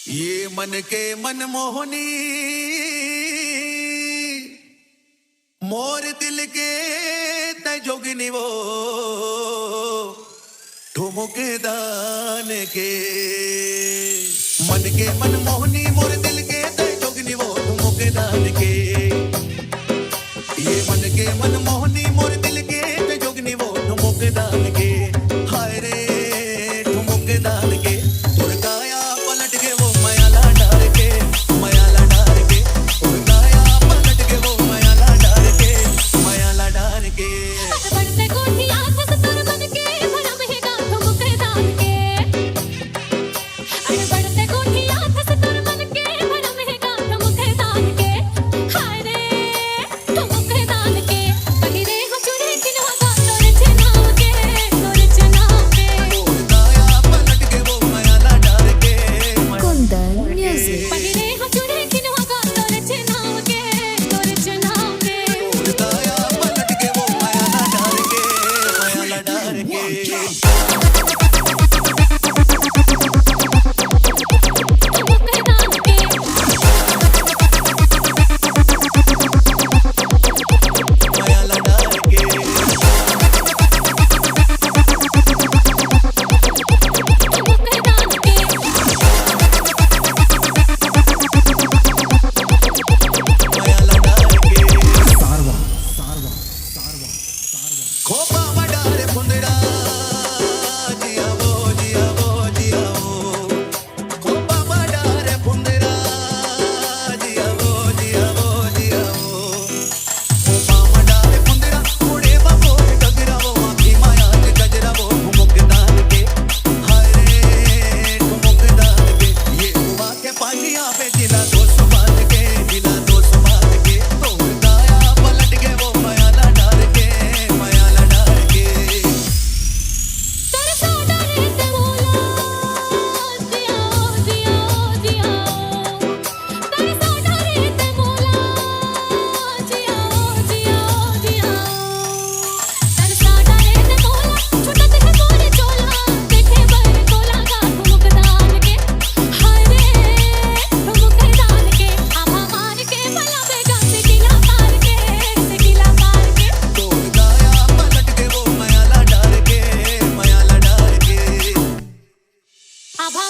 ये मन के मनमोहनी मोर दिल के तय जोगिनी वो ठुमके दान के मन के मनमोहनी मोर दिल के तय जोगिनी वो ठुमके दान के ये मन के मनमोहनी मोर दिल के तय जोगिनी वो ठुमके दान के हाय रे ठुमके दान के आभा